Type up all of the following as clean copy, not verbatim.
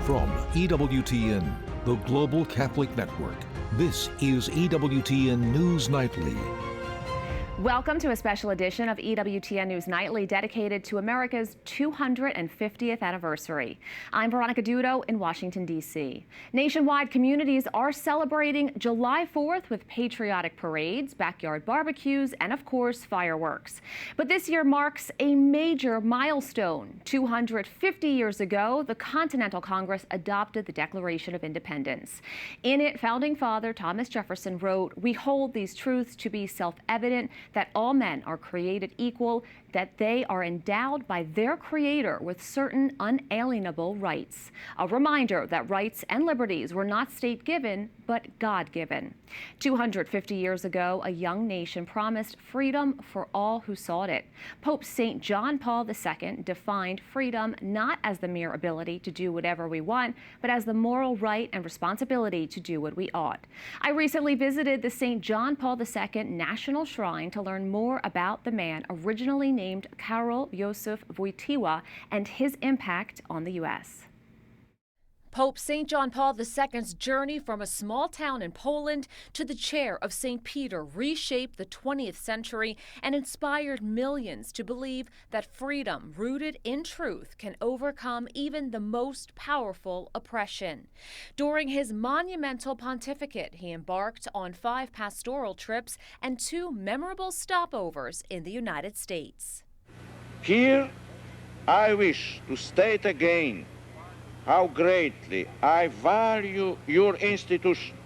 From EWTN, the Global Catholic Network, this is EWTN News Nightly. Welcome to a special edition of EWTN News Nightly dedicated to America's 250th anniversary. I'm Veronica Dudo in Washington, D.C. Nationwide, communities are celebrating July 4th with patriotic parades, backyard barbecues, and of course, fireworks. But this year marks a major milestone. 250 years ago, the Continental Congress adopted the Declaration of Independence. In it, Founding Father Thomas Jefferson wrote, "We hold these truths to be self-evident, that all men are created equal, that they are endowed by their Creator with certain unalienable rights. A reminder that rights and liberties were not state-given, but God-given." 250 years ago, a young nation promised freedom for all who sought it. Pope St. John Paul II defined freedom not as the mere ability to do whatever we want, but as the moral right and responsibility to do what we ought. I recently visited the St. John Paul II National Shrine to learn more about the man originally named Karol Józef Wojtyła and his impact on the U.S. Pope St. John Paul II's journey from a small town in Poland to the chair of St. Peter reshaped the 20th century and inspired millions to believe that freedom rooted in truth can overcome even the most powerful oppression. During his monumental pontificate, he embarked on 5 pastoral trips and 2 memorable stopovers in the United States. Here, I wish to state again how greatly I value your institution.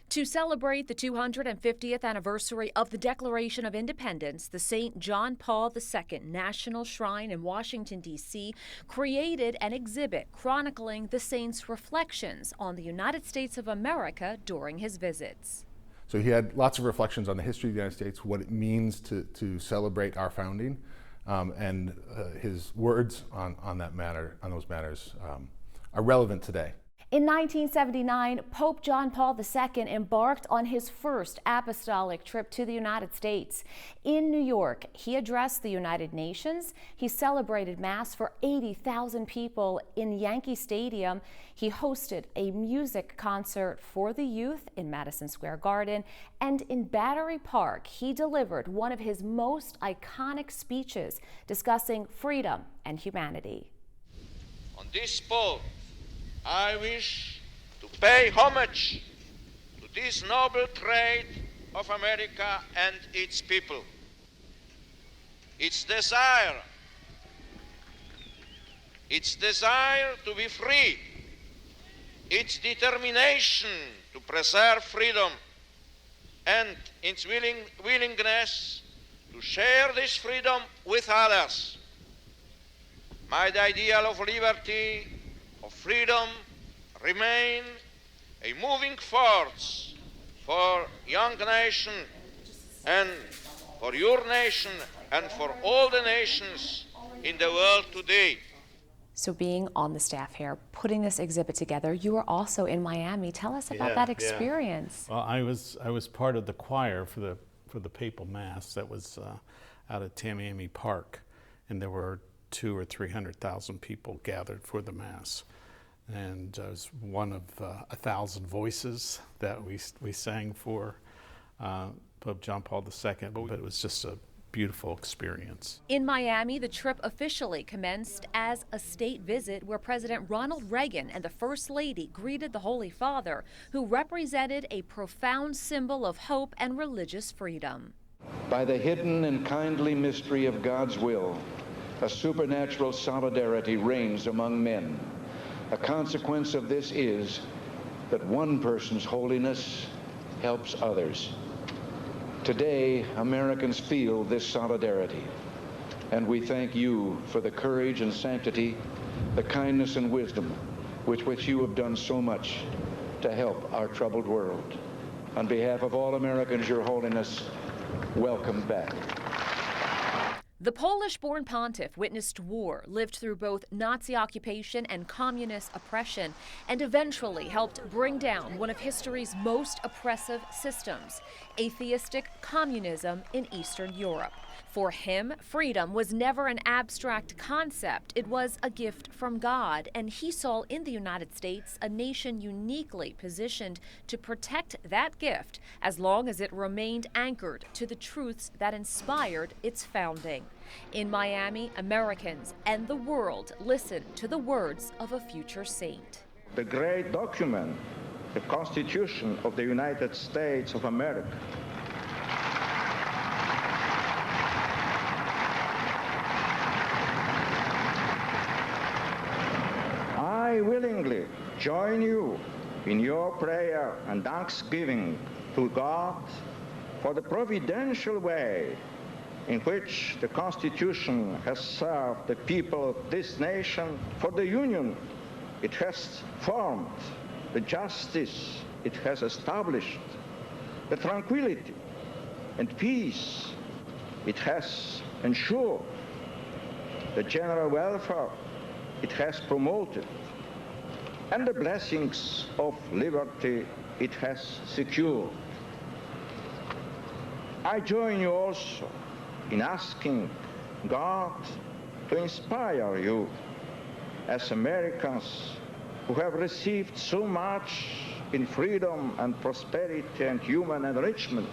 To celebrate the 250th anniversary of the Declaration of Independence, the St. John Paul II National Shrine in Washington, D.C. created an exhibit chronicling the saint's reflections on the United States of America during his visits. So he had lots of reflections on the history of the United States, what it means to celebrate our founding, and his words on those matters are relevant today. In 1979, Pope John Paul II embarked on his first apostolic trip to the United States. In New York, he addressed the United Nations. He celebrated Mass for 80,000 people in Yankee Stadium. He hosted a music concert for the youth in Madison Square Garden. And in Battery Park, he delivered one of his most iconic speeches discussing freedom and humanity. On this spot, I wish to pay homage to this noble trait of America and its people. Its desire to be free, its determination to preserve freedom, and its willingness to share this freedom with others. My ideal of liberty, of freedom, remain a moving force for young nation and for your nation and for all the nations in the world today. So being on the staff here, putting this exhibit together, you were also in Miami. Tell us about that experience. Well, I was part of the choir for the Papal Mass that was out at Tamiami Park, and there were 200,000 or 300,000 people gathered for the Mass. And I was one of 1,000 voices that we sang for Pope John Paul II, but it was just a beautiful experience. In Miami, the trip officially commenced as a state visit where President Ronald Reagan and the First Lady greeted the Holy Father, who represented a profound symbol of hope and religious freedom. By the hidden and kindly mystery of God's will, a supernatural solidarity reigns among men. A consequence of this is that one person's holiness helps others. Today, Americans feel this solidarity, and we thank you for the courage and sanctity, the kindness and wisdom with which you have done so much to help our troubled world. On behalf of all Americans, Your Holiness, welcome back. The Polish-born pontiff witnessed war, lived through both Nazi occupation and communist oppression, and eventually helped bring down one of history's most oppressive systems, atheistic communism in Eastern Europe. For him, freedom was never an abstract concept. It was a gift from God, and he saw in the United States a nation uniquely positioned to protect that gift as long as it remained anchored to the truths that inspired its founding. In Miami, Americans and the world listened to the words of a future saint. The great document, the Constitution of the United States of America, I willingly join you in your prayer and thanksgiving to God for the providential way in which the Constitution has served the people of this nation, for the union it has formed, the justice it has established, the tranquility and peace it has ensured, the general welfare it has promoted, and the blessings of liberty it has secured. I join you also in asking God to inspire you as Americans who have received so much in freedom and prosperity and human enrichment.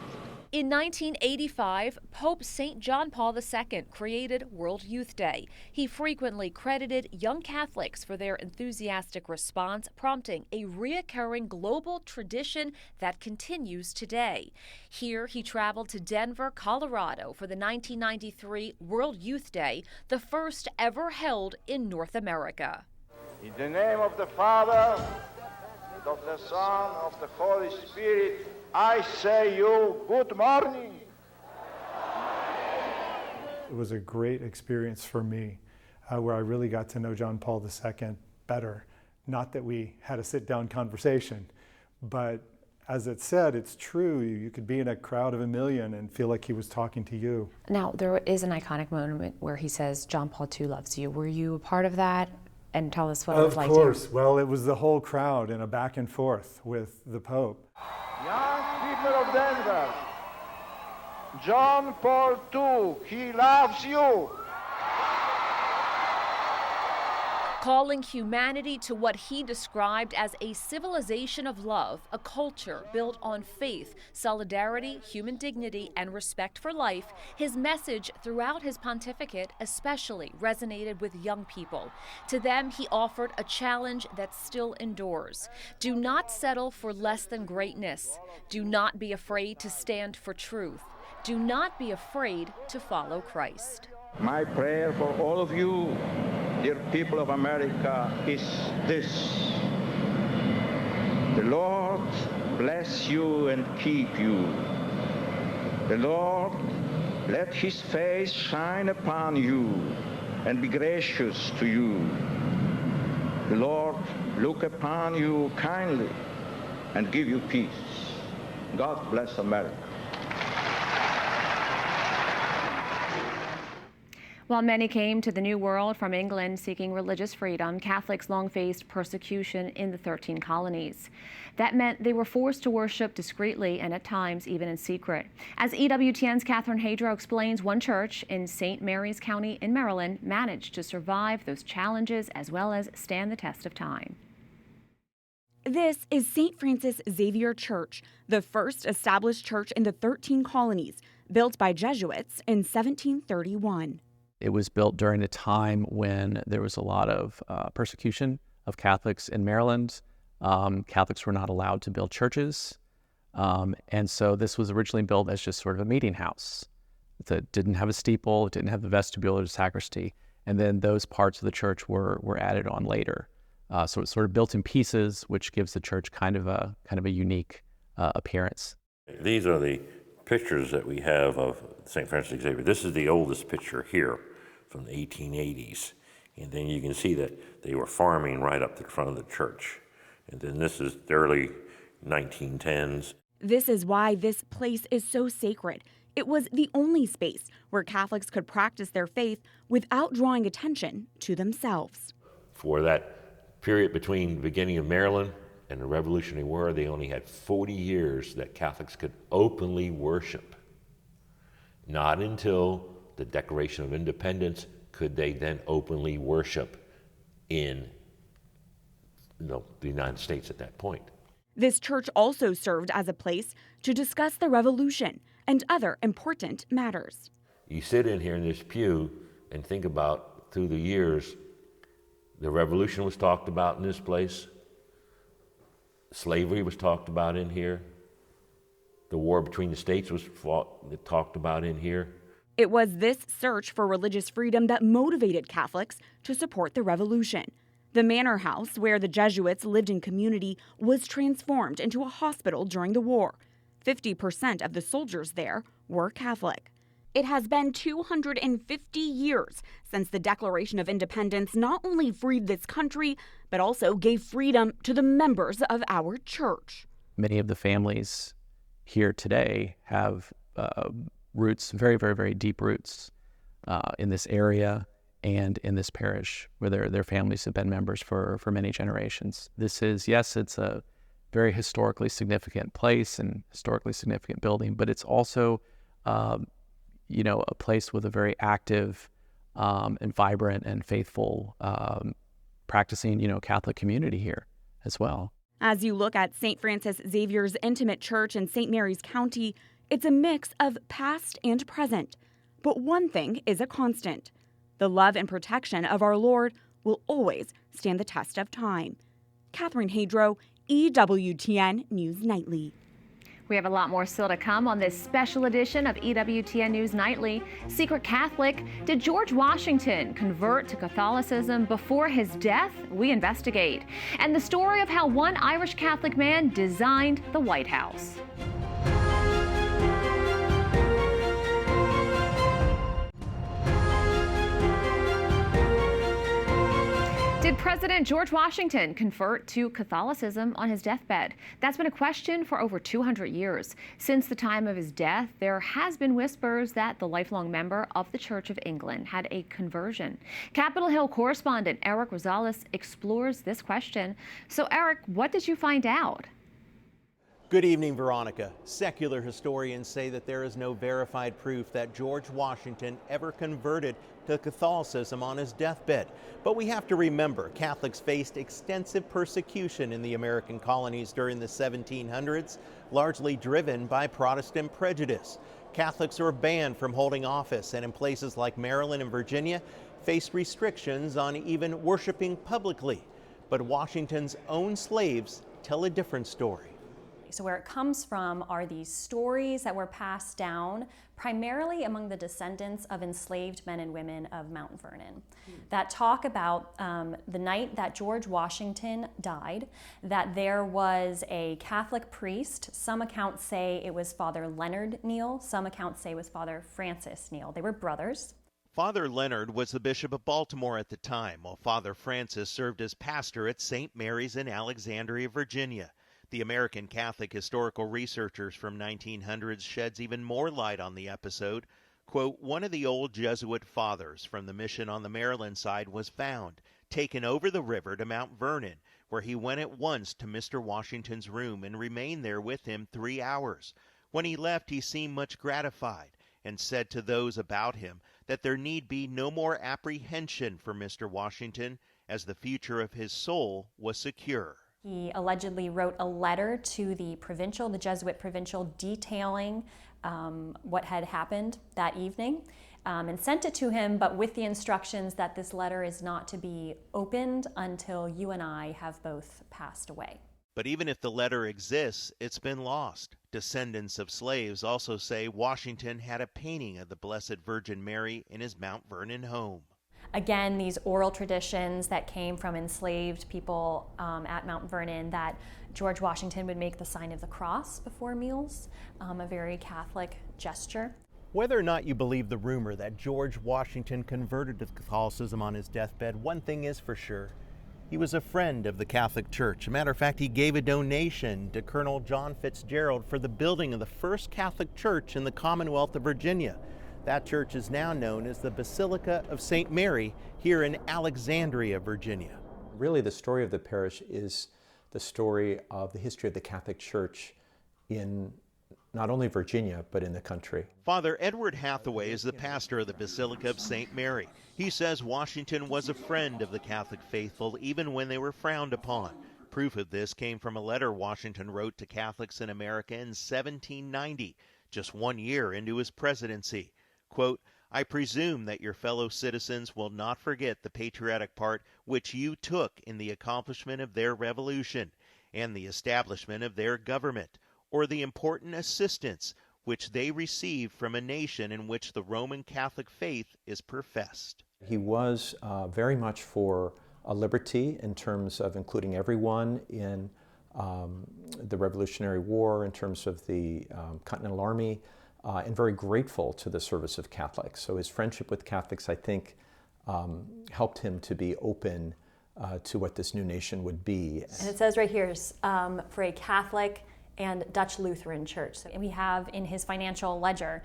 In 1985, Pope St. John Paul II created World Youth Day. He frequently credited young Catholics for their enthusiastic response, prompting a reoccurring global tradition that continues today. Here, he traveled to Denver, Colorado for the 1993 World Youth Day, the first ever held in North America. In the name of the Father, and of the Son, of the Holy Spirit, I say you good morning. It was a great experience for me where I really got to know John Paul II better. Not that we had a sit-down conversation, but as it said, it's true. You could be in a crowd of 1 million and feel like he was talking to you. Now, there is an iconic moment where he says, "John Paul II loves you." Were you a part of that? And tell us what it was like. Of course. Well, it was the whole crowd in a back and forth with the Pope. Young people of Denver, John Paul II, he loves you. Calling humanity to what he described as a civilization of love, a culture built on faith, solidarity, human dignity, and respect for life, his message throughout his pontificate especially resonated with young people. To them, he offered a challenge that still endures. Do not settle for less than greatness. Do not be afraid to stand for truth. Do not be afraid to follow Christ. My prayer for all of you, dear people of America, is this. The Lord bless you and keep you. The Lord let his face shine upon you and be gracious to you. The Lord look upon you kindly and give you peace. God bless America. While many came to the New World from England seeking religious freedom, Catholics long faced persecution in the 13 colonies. That meant they were forced to worship discreetly and at times even in secret. As EWTN's Catherine Hadro explains, one church in St. Mary's County in Maryland managed to survive those challenges as well as stand the test of time. This is St. Francis Xavier Church, the first established church in the 13 colonies, built by Jesuits in 1731. It was built during a time when there was a lot of persecution of Catholics in Maryland. Catholics were not allowed to build churches. And so this was originally built as just sort of a meeting house. It didn't have a steeple, it didn't have the vestibule or the sacristy. And then those parts of the church were added on later. So it's sort of built in pieces, which gives the church kind of a unique appearance. These are the pictures that we have of St. Francis Xavier. This is the oldest picture here from the 1880s. And then you can see that they were farming right up to the front of the church. And then this is the early 1910s. This is why this place is so sacred. It was the only space where Catholics could practice their faith without drawing attention to themselves. For that period between the beginning of Maryland and the Revolutionary War, they only had 40 years that Catholics could openly worship. Not until the Declaration of Independence could they then openly worship in the United States at that point. This church also served as a place to discuss the Revolution and other important matters. You sit in here in this pew and think about, through the years, the Revolution was talked about in this place, slavery was talked about in here, the war between the states was talked about in here. It was this search for religious freedom that motivated Catholics to support the Revolution. The manor house where the Jesuits lived in community was transformed into a hospital during the war. 50% of the soldiers there were Catholic. It has been 250 years since the Declaration of Independence not only freed this country, but also gave freedom to the members of our church. Many of the families here today have roots, very, very, very deep roots in this area and in this parish, where their families have been members for many generations. This is, yes, it's a very historically significant place and historically significant building, but it's also, a place with a very active and vibrant and faithful practicing, Catholic community here as well. As you look at St. Francis Xavier's intimate church in St. Mary's County, it's a mix of past and present. But one thing is a constant. The love and protection of our Lord will always stand the test of time. Catherine Hadro, EWTN News Nightly. We have a lot more still to come on this special edition of EWTN News Nightly. Secret Catholic, did George Washington convert to Catholicism before his death? We investigate. And the story of how one Irish Catholic man designed the White House. Did President George Washington convert to Catholicism on his deathbed? That's been a question for over 200 years. Since the time of his death, there has been whispers that the lifelong member of the Church of England had a conversion. Capitol Hill correspondent Eric Rosales explores this question. So Eric, what did you find out? Good evening, Veronica. Secular historians say that there is no verified proof that George Washington ever converted to Catholicism on his deathbed. But we have to remember, Catholics faced extensive persecution in the American colonies during the 1700s, largely driven by Protestant prejudice. Catholics were banned from holding office, and in places like Maryland and Virginia, faced restrictions on even worshiping publicly. But Washington's own slaves tell a different story. So where it comes from are these stories that were passed down primarily among the descendants of enslaved men and women of Mount Vernon that talk about the night that George Washington died, that there was a Catholic priest. Some accounts say it was Father Leonard Neal. Some accounts say it was Father Francis Neal. They were brothers. Father Leonard was the Bishop of Baltimore at the time, while Father Francis served as pastor at St. Mary's in Alexandria, Virginia. The American Catholic historical researchers from 1900s sheds even more light on the episode. Quote, one of the old Jesuit fathers from the mission on the Maryland side was found, taken over the river to Mount Vernon, where he went at once to Mr. Washington's room and remained there with him 3 hours. When he left, he seemed much gratified and said to those about him that there need be no more apprehension for Mr. Washington, as the future of his soul was secure. He allegedly wrote a letter to the Jesuit provincial, detailing what had happened that evening and sent it to him, but with the instructions that this letter is not to be opened until you and I have both passed away. But even if the letter exists, it's been lost. Descendants of slaves also say Washington had a painting of the Blessed Virgin Mary in his Mount Vernon home. Again, these oral traditions that came from enslaved people at Mount Vernon, that George Washington would make the sign of the cross before meals, a very Catholic gesture. Whether or not you believe the rumor that George Washington converted to Catholicism on his deathbed, one thing is for sure. He was a friend of the Catholic Church. As a matter of fact, he gave a donation to Colonel John Fitzgerald for the building of the first Catholic church in the Commonwealth of Virginia. That church is now known as the Basilica of St. Mary here in Alexandria, Virginia. Really, the story of the parish is the story of the history of the Catholic Church in not only Virginia, but in the country. Father Edward Hathaway is the pastor of the Basilica of St. Mary. He says Washington was a friend of the Catholic faithful even when they were frowned upon. Proof of this came from a letter Washington wrote to Catholics in America in 1790, just 1 year into his presidency. Quote, "I presume that your fellow citizens will not forget the patriotic part which you took in the accomplishment of their revolution and the establishment of their government, or the important assistance which they received from a nation in which the Roman Catholic faith is professed." He was very much for liberty in terms of including everyone in the Revolutionary War, in terms of the Continental Army, and very grateful to the service of Catholics. So his friendship with Catholics, I think, helped him to be open to what this new nation would be. And it says right here, for a Catholic and Dutch Lutheran church. So we have in his financial ledger,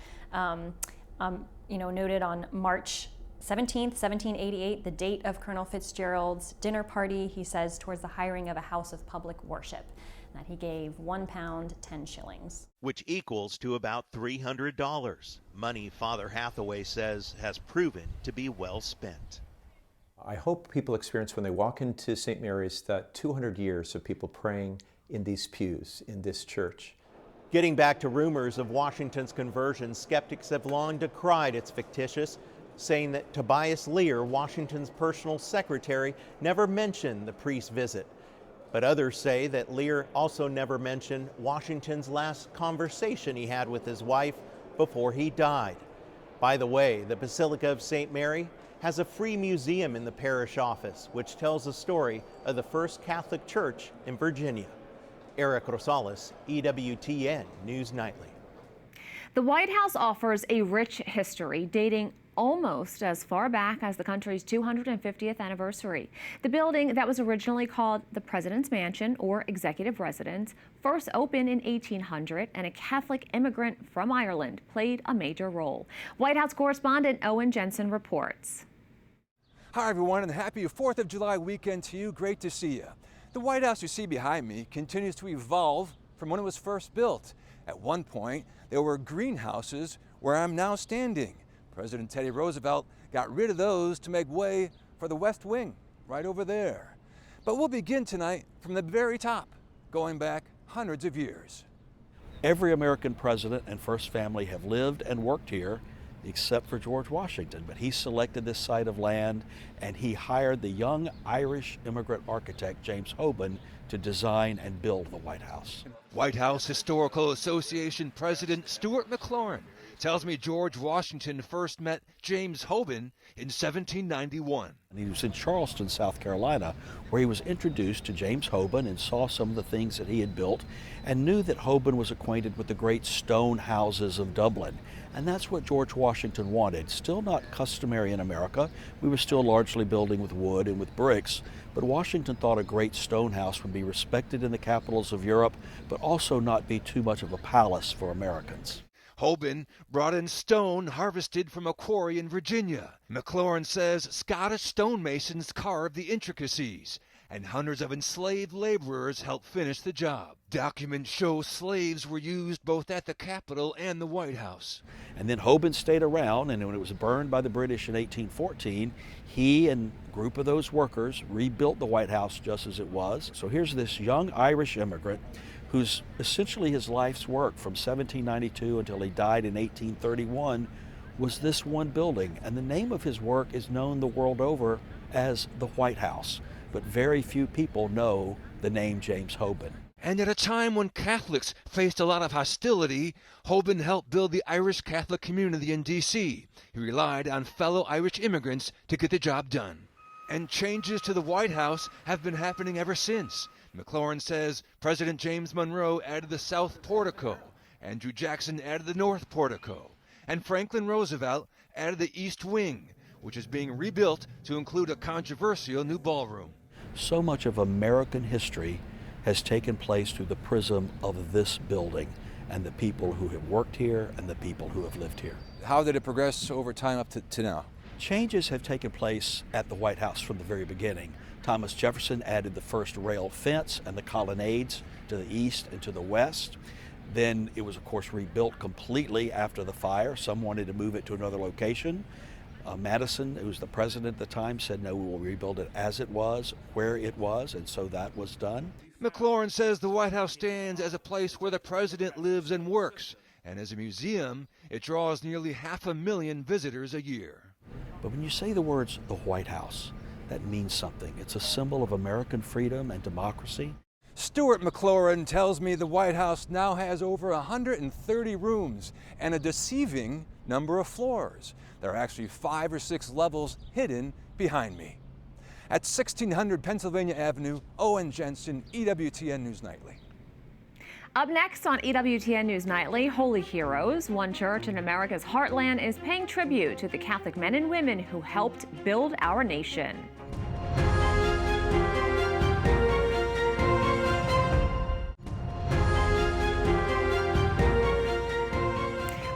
noted on March 17th, 1788, the date of Colonel Fitzgerald's dinner party, he says, towards the hiring of a house of public worship, that he gave £1, 10 shillings. Which equals to about $300. Money Father Hathaway says has proven to be well spent. I hope people experience when they walk into St. Mary's that 200 years of people praying in these pews, in this church. Getting back to rumors of Washington's conversion, skeptics have long decried it's fictitious, saying that Tobias Lear, Washington's personal secretary, never mentioned the priest's visit. But others say that Lear also never mentioned Washington's last conversation he had with his wife before he died. By the way, the Basilica of St. Mary has a free museum in the parish office, which tells the story of the first Catholic church in Virginia. Eric Rosales, EWTN News Nightly. The White House offers a rich history dating almost as far back as the country's 250th anniversary. The building that was originally called the President's Mansion or Executive Residence first opened in 1800, and a Catholic immigrant from Ireland played a major role. White House correspondent Owen Jensen reports. Hi everyone, and happy 4th of July weekend to you. Great to see you. The White House you see behind me continues to evolve from when it was first built. At one point, there were greenhouses where I'm now standing. President Teddy Roosevelt got rid of those to make way for the West Wing, right over there. But we'll begin tonight from the very top, going back hundreds of years. Every American president and first family have lived and worked here, except for George Washington. But he selected this site of land, and he hired the young Irish immigrant architect James Hoban to design and build the White House. White House Historical Association President Stuart McLaurin tells me George Washington first met James Hoban in 1791. And he was in Charleston, South Carolina, where he was introduced to James Hoban and saw some of the things that he had built and knew that Hoban was acquainted with the great stone houses of Dublin. And that's what George Washington wanted. Still not customary in America. We were still largely building with wood and with bricks, but Washington thought a great stone house would be respected in the capitals of Europe, but also not be too much of a palace for Americans. Hoban brought in stone harvested from a quarry in Virginia. McLaurin says Scottish stonemasons carved the intricacies, and hundreds of enslaved laborers helped finish the job. Documents show slaves were used both at the Capitol and the White House. And then Hoban stayed around, and when it was burned by the British in 1814, he and a group of those workers rebuilt the White House just as it was. So here's this young Irish immigrant whose essentially his life's work from 1792 until he died in 1831 was this one building. And the name of his work is known the world over as the White House. But very few people know the name James Hoban. And at a time when Catholics faced a lot of hostility, Hoban helped build the Irish Catholic community in D.C. He relied on fellow Irish immigrants to get the job done. And changes to the White House have been happening ever since. McLaurin says President James Monroe added the South Portico, Andrew Jackson added the North Portico, and Franklin Roosevelt added the East Wing, which is being rebuilt to include a controversial new ballroom. So much of American history has taken place through the prism of this building and the people who have worked here and the people who have lived here. How did it progress over time up to now? Changes have taken place at the White House from the very beginning. Thomas Jefferson added the first rail fence and the colonnades to the east and to the west. Then it was, of course, rebuilt completely after the fire. Some wanted to move it to another location. Madison, who was the president at the time, said, no, we will rebuild it as it was, where it was, and so that was done. McLaurin says the White House stands as a place where the president lives and works, and as a museum, it draws nearly 500,000 visitors a year. But when you say the words, the White House, that means something. It's a symbol of American freedom and democracy. Stuart McLaurin tells me the White House now has over 130 rooms and a deceiving number of floors. There are actually 5 or 6 levels hidden behind me. At 1600 Pennsylvania Avenue, Owen Jensen, EWTN News Nightly. Up next on EWTN News Nightly, Holy Heroes. One church in America's heartland is paying tribute to the Catholic men and women who helped build our nation.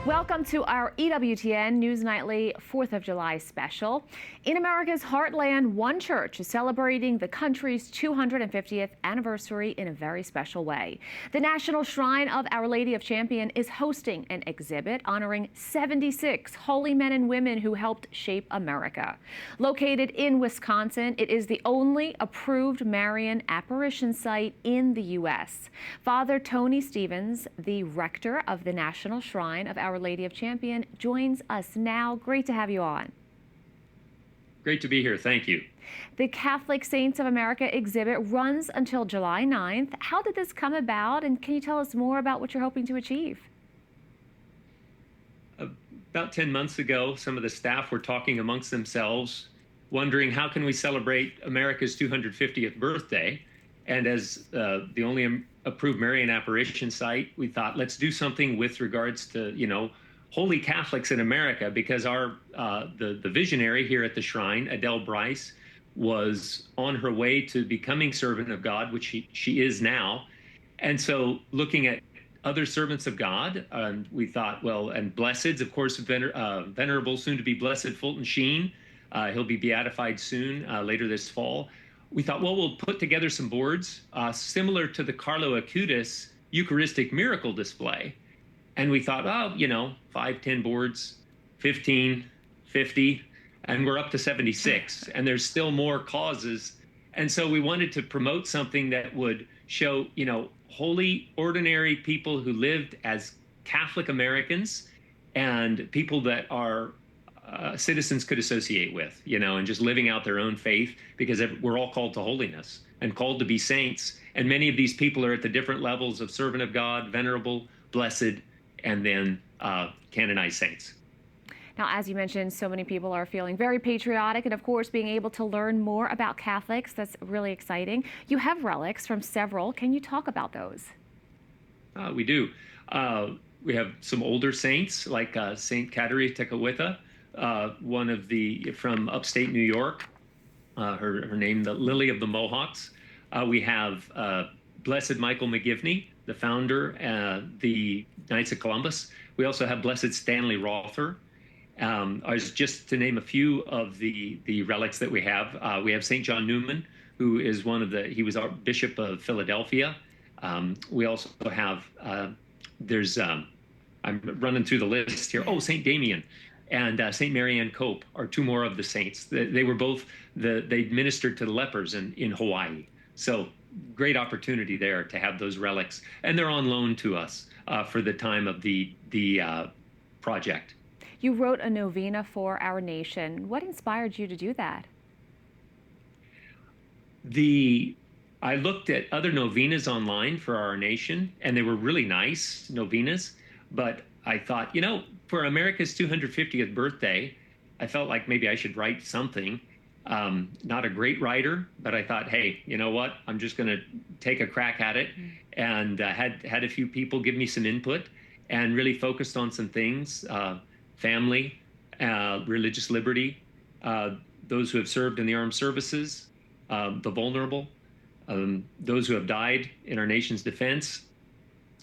Welcome to our EWTN News Nightly 4th of July special. In America's heartland, one church is celebrating the country's 250th anniversary in a very special way. The National Shrine of Our Lady of Champion is hosting an exhibit honoring 76 holy men and women who helped shape America. Located in Wisconsin, it is the only approved Marian apparition site in the U.S. Father Tony Stevens, the rector of the National Shrine of Our Lady of Champion, joins us now. Great to have you on. Great to be here. Thank you. The Catholic Saints of America exhibit runs until July 9th. How did this come about, and can you tell us more about what you're hoping to achieve? About 10 months ago, some of the staff were talking amongst themselves, wondering how can we celebrate America's 250th birthday. And as the only approved Marian apparition site, we thought, let's do something with regards to, holy Catholics in America, because our the visionary here at the shrine, Adele Bryce, was on her way to becoming servant of God, which she is now. And so looking at other servants of God, we thought, well, and blesseds, of course, venerable, soon to be blessed Fulton Sheen. He'll be beatified soon, later this fall. We thought, well, we'll put together some boards similar to the Carlo Acutis Eucharistic miracle display. And we thought, 5, 10 boards, 15, 50, and we're up to 76. And there's still more causes. And so we wanted to promote something that would show, holy, ordinary people who lived as Catholic Americans and people that our citizens could associate with, and just living out their own faith, because we're all called to holiness and called to be saints. And many of these people are at the different levels of servant of God, venerable, blessed, and then canonized saints. Now, as you mentioned, so many people are feeling very patriotic and, of course, being able to learn more about Catholics. That's really exciting. You have relics from several. Can you talk about those? We do. We have some older saints like Saint Kateri Tekakwitha, one of from upstate New York. Her name, the Lily of the Mohawks. We have Blessed Michael McGivney, the founder, the Knights of Columbus. We also have Blessed Stanley Rother. Just to name a few of the relics that we have St. John Newman, who is he was our Bishop of Philadelphia. We also have, I'm running through the list here. Oh, St. Damien and St. Mary Ann Cope are two more of the saints. They were both, they ministered to the lepers in Hawaii. So great opportunity there to have those relics. And they're on loan to us for the time of the project. You wrote a novena for our nation. What inspired you to do that? I looked at other novenas online for our nation, and they were really nice novenas. But I thought, for America's 250th birthday, I felt like maybe I should write something. Not a great writer, but I thought, hey, you know what? I'm just going to take a crack at it, and had a few people give me some input, and really focused on some things: family, religious liberty, those who have served in the armed services, the vulnerable, those who have died in our nation's defense,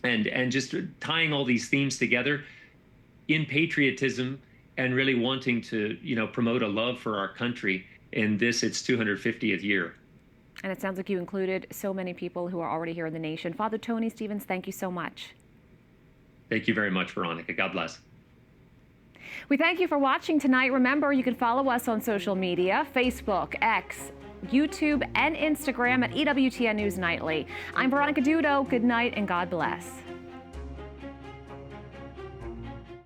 and just tying all these themes together in patriotism and really wanting to, promote a love for our country in its 250th year. And it sounds like you included so many people who are already here in the nation. Father Tony Stevens, thank you so much. Thank you very much, Veronica. God bless. We thank you for watching tonight. Remember, you can follow us on social media, Facebook, X, YouTube, and Instagram at EWTN News Nightly. I'm Veronica Dudo. Good night and God bless.